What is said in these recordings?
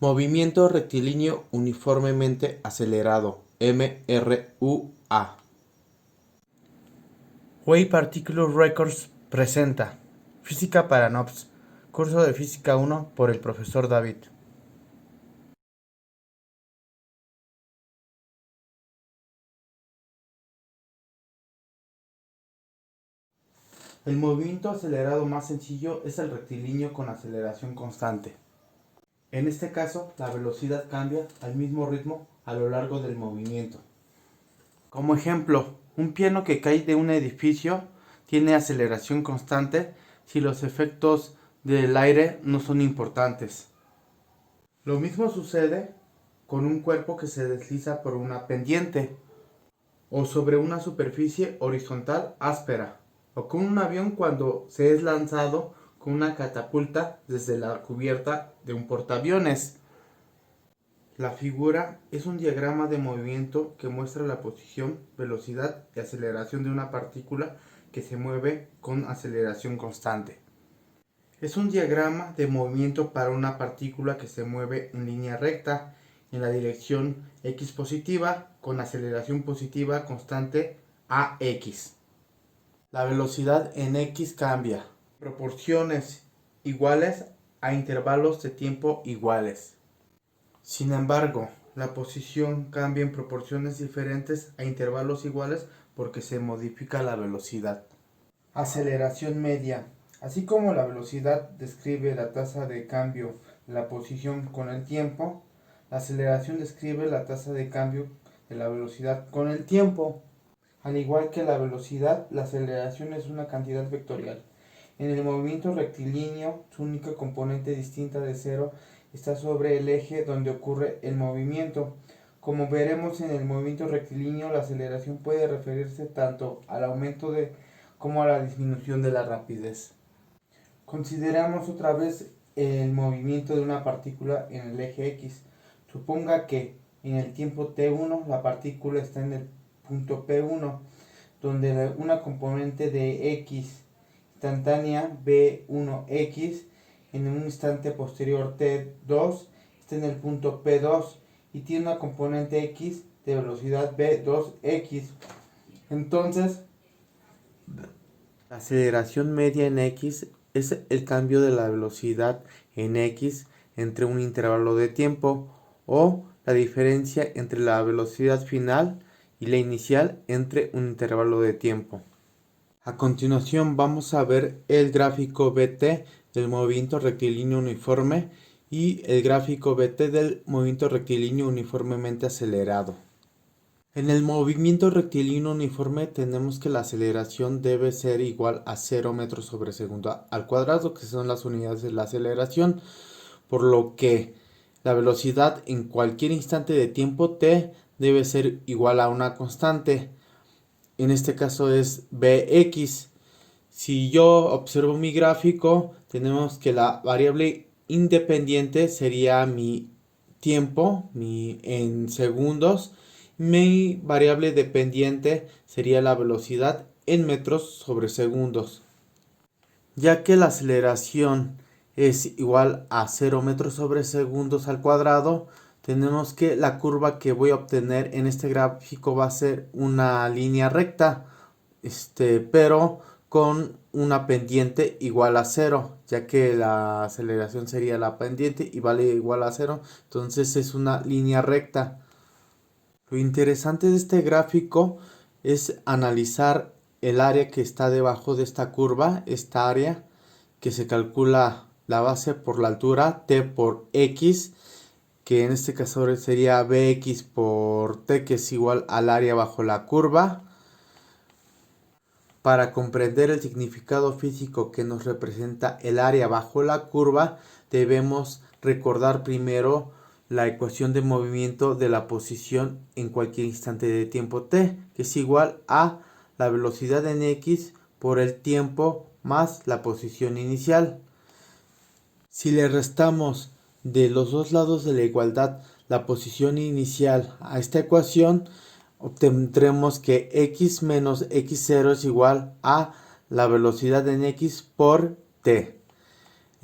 Movimiento rectilíneo uniformemente acelerado, MRUA. Wave Particle Records presenta Física para Noobs, curso de Física 1 por el profesor David. El movimiento acelerado más sencillo es el rectilíneo con aceleración constante. En este caso, la velocidad cambia al mismo ritmo a lo largo del movimiento. Como ejemplo, un piano que cae de un edificio tiene aceleración constante si los efectos del aire no son importantes. Lo mismo sucede con un cuerpo que se desliza por una pendiente o sobre una superficie horizontal áspera, o con un avión cuando se es lanzado con una catapulta desde la cubierta de un portaaviones. La figura es un diagrama de movimiento que muestra la posición, velocidad y aceleración de una partícula que se mueve con aceleración constante. Es un diagrama de movimiento para una partícula que se mueve en línea recta en la dirección x positiva con aceleración positiva constante ax. La velocidad en x cambia, proporciones iguales a intervalos de tiempo iguales. Sin embargo, la posición cambia en proporciones diferentes a intervalos iguales porque se modifica la velocidad. Aceleración media. Así como la velocidad describe la tasa de cambio de la posición con el tiempo, la aceleración describe la tasa de cambio de la velocidad con el tiempo. Al igual que la velocidad, la aceleración es una cantidad vectorial. En el movimiento rectilíneo, su única componente distinta de cero está sobre el eje donde ocurre el movimiento. Como veremos en el movimiento rectilíneo, la aceleración puede referirse tanto al aumento como a la disminución de la rapidez. Consideramos otra vez el movimiento de una partícula en el eje X. Suponga que en el tiempo t1 la partícula está en el punto P1, donde una componente de X instantánea B1X en un instante posterior T2 está en el punto P2 y tiene una componente X de velocidad B2X. Entonces, la aceleración media en X es el cambio de la velocidad en X entre un intervalo de tiempo, o la diferencia entre la velocidad final y la inicial entre un intervalo de tiempo. A continuación vamos a ver el gráfico BT del movimiento rectilíneo uniforme y el gráfico BT del movimiento rectilíneo uniformemente acelerado. En el movimiento rectilíneo uniforme tenemos que la aceleración debe ser igual a 0 metros sobre segundo al cuadrado, que son las unidades de la aceleración, por lo que la velocidad en cualquier instante de tiempo t debe ser igual a una constante. En este caso es Bx. Si yo observo mi gráfico, tenemos que la variable independiente sería mi tiempo, en segundos. Mi variable dependiente sería la velocidad en metros sobre segundos. Ya que la aceleración es igual a 0 metros sobre segundos al cuadrado, tenemos que la curva que voy a obtener en este gráfico va a ser una línea recta, pero con una pendiente igual a 0, ya que la aceleración sería la pendiente y vale igual a 0, entonces es una línea recta. Lo interesante de este gráfico es analizar el área que está debajo de esta curva, esta área que se calcula la base por la altura t por x, que en este caso sería bx por t, que es igual al área bajo la curva. Para comprender el significado físico que nos representa el área bajo la curva, debemos recordar primero la ecuación de movimiento de la posición en cualquier instante de tiempo t, que es igual a la velocidad en x por el tiempo más la posición inicial. Si le restamos de los dos lados de la igualdad la posición inicial a esta ecuación, obtendremos que x menos x0 es igual a la velocidad en x por t.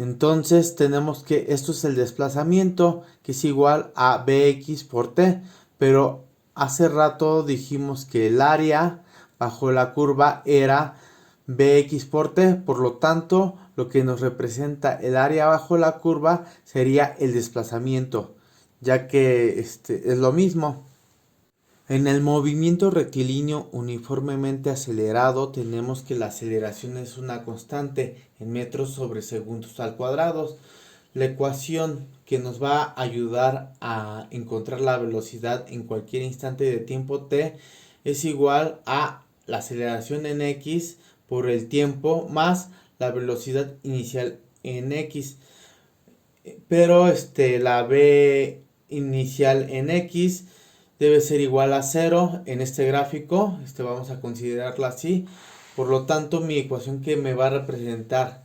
Entonces tenemos que esto es el desplazamiento, que es igual a Bx por t, pero hace rato dijimos que el área bajo la curva era Bx por t, por lo tanto lo que nos representa el área bajo la curva sería el desplazamiento, ya que es lo mismo. En el movimiento rectilíneo uniformemente acelerado tenemos que la aceleración es una constante en metros sobre segundos al cuadrado. La ecuación que nos va a ayudar a encontrar la velocidad en cualquier instante de tiempo t es igual a la aceleración en x por el tiempo más la velocidad inicial en x. Pero la v inicial en x debe ser igual a 0 en este gráfico, vamos a considerarla así. Por lo tanto, mi ecuación que me va a representar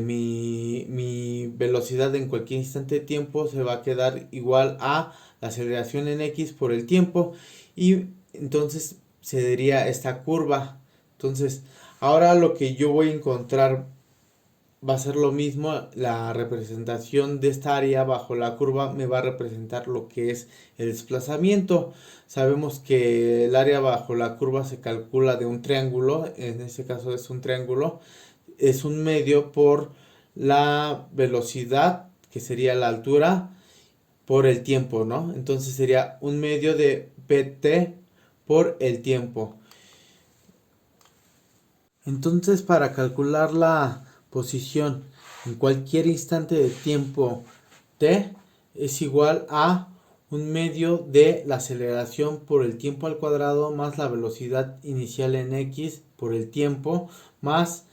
mi velocidad en cualquier instante de tiempo se va a quedar igual a la aceleración en x por el tiempo, y entonces se daría esta curva. Entonces, ahora lo que yo voy a encontrar va a ser lo mismo. La representación de esta área bajo la curva me va a representar lo que es el desplazamiento. Sabemos que el área bajo la curva se calcula de un triángulo, en este caso es un triángulo, es un medio por la velocidad, que sería la altura, por el tiempo, ¿no? Entonces sería un medio de pt por el tiempo. Entonces, para calcular la posición en cualquier instante de tiempo t es igual a un medio de la aceleración por el tiempo al cuadrado más la velocidad inicial en x por el tiempo más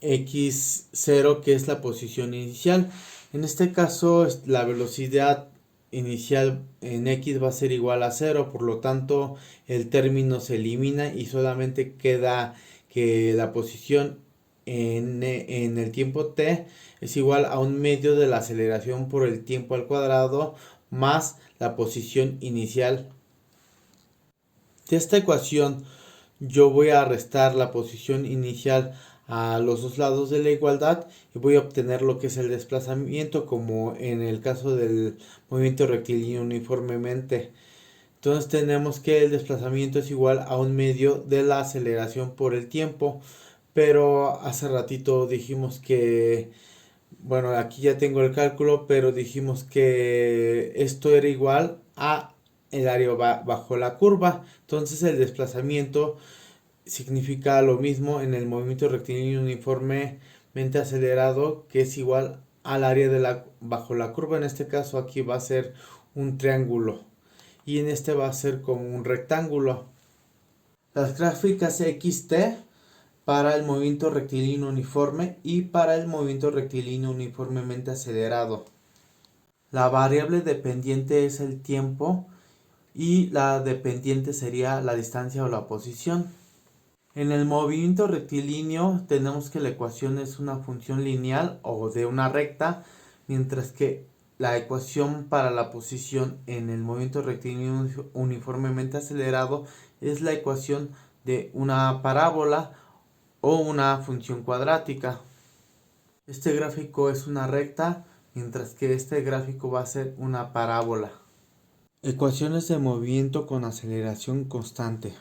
x0, que es la posición inicial. En este caso la velocidad inicial en x va a ser igual a 0, por lo tanto el término se elimina y solamente queda que la posición en el tiempo t es igual a un medio de la aceleración por el tiempo al cuadrado más la posición inicial. De esta ecuación yo voy a restar la posición inicial a los dos lados de la igualdad y voy a obtener lo que es el desplazamiento, como en el caso del movimiento rectilíneo uniformemente. Entonces tenemos que el desplazamiento es igual a un medio de la aceleración por el tiempo, pero hace ratito dijimos que, bueno, aquí ya tengo el cálculo, pero dijimos que esto era igual a el área bajo la curva. Entonces el desplazamiento significa lo mismo en el movimiento rectilíneo uniformemente acelerado, que es igual al área bajo la curva. En este caso aquí va a ser un triángulo y en este va a ser como un rectángulo. Las gráficas xt para el movimiento rectilíneo uniforme y para el movimiento rectilíneo uniformemente acelerado. La variable dependiente es el tiempo y la dependiente sería la distancia o la posición. En el movimiento rectilíneo tenemos que la ecuación es una función lineal o de una recta, mientras que la ecuación para la posición en el movimiento rectilíneo uniformemente acelerado es la ecuación de una parábola o una función cuadrática. Este gráfico es una recta, mientras que este gráfico va a ser una parábola. Ecuaciones de movimiento con aceleración constante.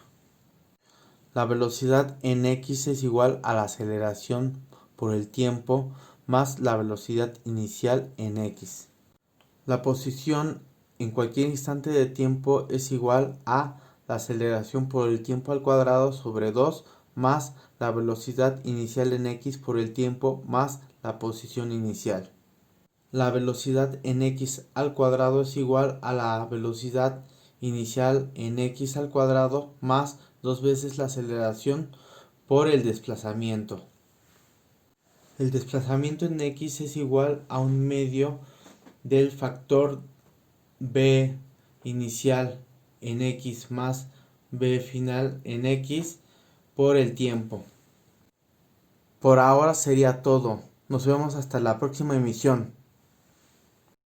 La velocidad en x es igual a la aceleración por el tiempo más la velocidad inicial en x. La posición en cualquier instante de tiempo es igual a la aceleración por el tiempo al cuadrado sobre 2 más la velocidad inicial en x por el tiempo más la posición inicial. La velocidad en x al cuadrado es igual a la velocidad inicial en x al cuadrado más 2 veces la aceleración por el desplazamiento. El desplazamiento en x es igual a un medio del factor b inicial en x más b final en x por el tiempo. Por ahora sería todo. Nos vemos hasta la próxima emisión.